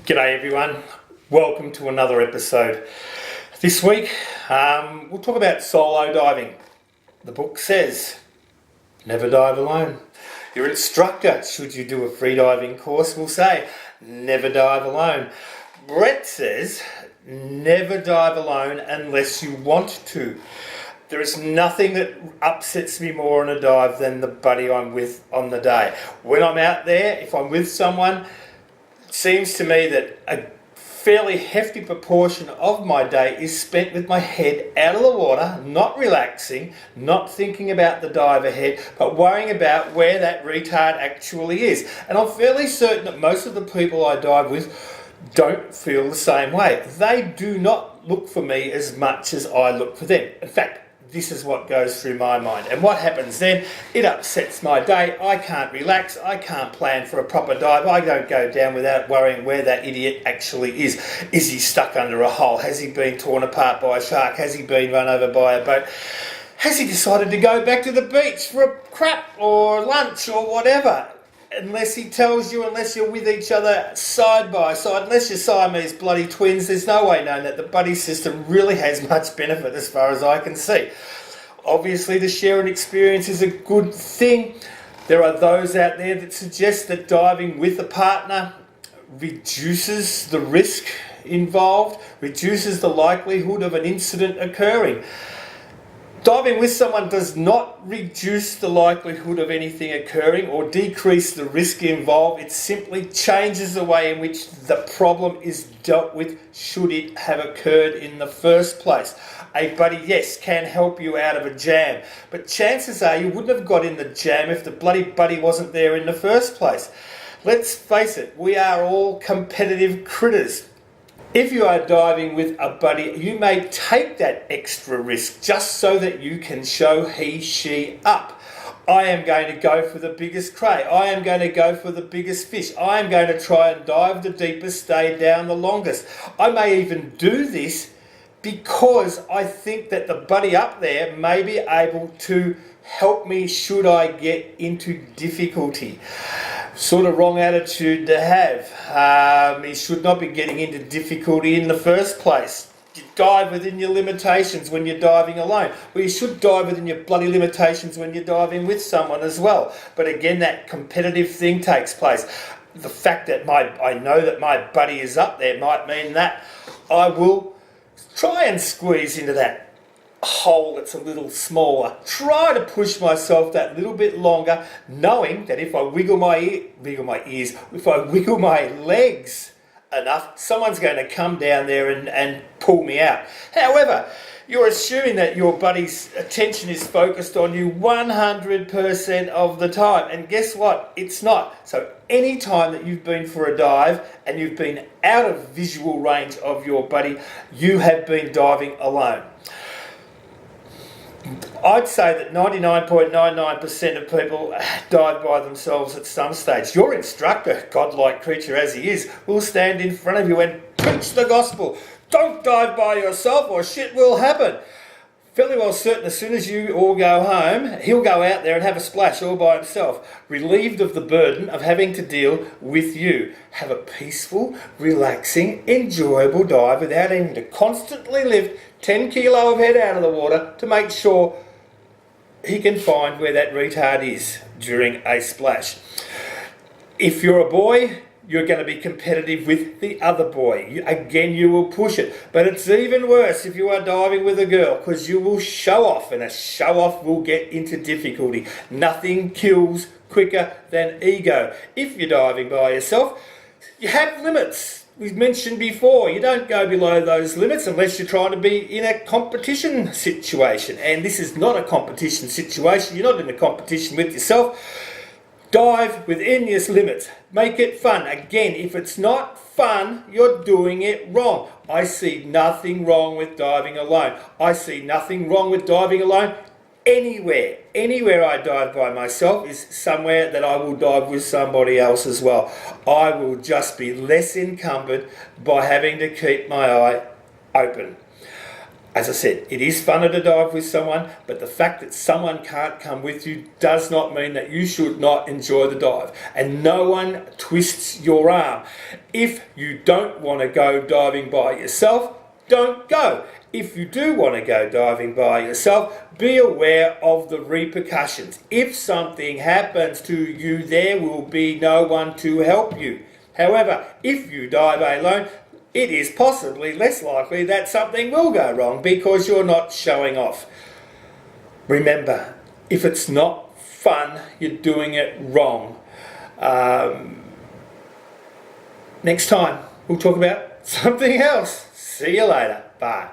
G'day everyone, welcome to another episode. This week we'll talk about solo diving. The book says, never dive alone. Your instructor, should you do a free diving course, will say, never dive alone. Brett says, never dive alone unless you want to. There is nothing that upsets me more on a dive than the buddy I'm with on the day. When I'm out there, if I'm with someone, seems to me that a fairly hefty proportion of my day is spent with my head out of the water, not relaxing, not thinking about the dive ahead, but worrying about where that retard actually is. And I'm fairly certain that most of the people I dive with don't feel the same way. They do not look for me as much as I look for them. In fact, this is what goes through my mind. And what happens then? It upsets my day. I can't relax. I can't plan for a proper dive. I don't go down without worrying where that idiot actually is. Is he stuck under a hole? Has he been torn apart by a shark? Has he been run over by a boat? Has he decided to go back to the beach for a crap or lunch or whatever? Unless he tells you, unless you're with each other side by side, unless you're Siamese bloody twins, there's no way known that the buddy system really has much benefit as far as I can see. Obviously, the sharing experience is a good thing. There are those out there that suggest that diving with a partner reduces the risk involved, reduces the likelihood of an incident occurring. Diving with someone does not reduce the likelihood of anything occurring or decrease the risk involved. It simply changes the way in which the problem is dealt with should it have occurred in the first place. A buddy, yes, can help you out of a jam, but chances are you wouldn't have got in the jam if the bloody buddy wasn't there in the first place. Let's face it, we are all competitive critters. If you are diving with a buddy, you may take that extra risk just so that you can show he, she up. I am going to go for the biggest cray. I am going to go for the biggest fish. I am going to try and dive the deepest, stay down the longest. I may even do this because I think that the buddy up there may be able to help me should I get into difficulty. Sort of wrong attitude to have. You should not be getting into difficulty in the first place. You dive within your limitations when you're diving alone. Well, you should dive within your bloody limitations when you're diving with someone as well. But again, that competitive thing takes place. The fact that I know that my buddy is up there might mean that I will try and squeeze into that hole that's a little smaller. Try to push myself that little bit longer, knowing that if I wiggle my ears, if I wiggle my legs enough, someone's going to come down there and pull me out. However, you're assuming that your buddy's attention is focused on you 100% of the time. And guess what? It's not. So any time that you've been for a dive and you've been out of visual range of your buddy, you have been diving alone. I'd say that 99.99% of people dive by themselves at some stage. Your instructor, godlike creature as he is, will stand in front of you and preach the gospel. Don't dive by yourself or shit will happen. Fairly well certain as soon as you all go home, he'll go out there and have a splash all by himself, relieved of the burden of having to deal with you. Have a peaceful, relaxing, enjoyable dive without having to constantly lift 10 kilo of head out of the water to make sure he can find where that retard is during a splash. If you're a boy, you're going to be competitive with the other boy. Again, you will push it. But it's even worse if you are diving with a girl, because you will show off, and a show off will get into difficulty. Nothing kills quicker than ego. If you're diving by yourself, you have limits. We've mentioned before, you don't go below those limits unless you're trying to be in a competition situation. And this is not a competition situation. You're not in a competition with yourself. Dive within your limits. Make it fun. Again, if it's not fun, you're doing it wrong. I see nothing wrong with diving alone. I see nothing wrong with diving alone anywhere. Anywhere I dive by myself is somewhere that I will dive with somebody else as well. I will just be less encumbered by having to keep my eye open. As I said, it is funner to dive with someone, but the fact that someone can't come with you does not mean that you should not enjoy the dive. And no one twists your arm. If you don't want to go diving by yourself, don't go. If you do want to go diving by yourself, be aware of the repercussions. If something happens to you, there will be no one to help you. However, if you dive alone, it is possibly less likely that something will go wrong because you're not showing off. Remember, if it's not fun, you're doing it wrong. Next time, we'll talk about something else. See you later. Bye.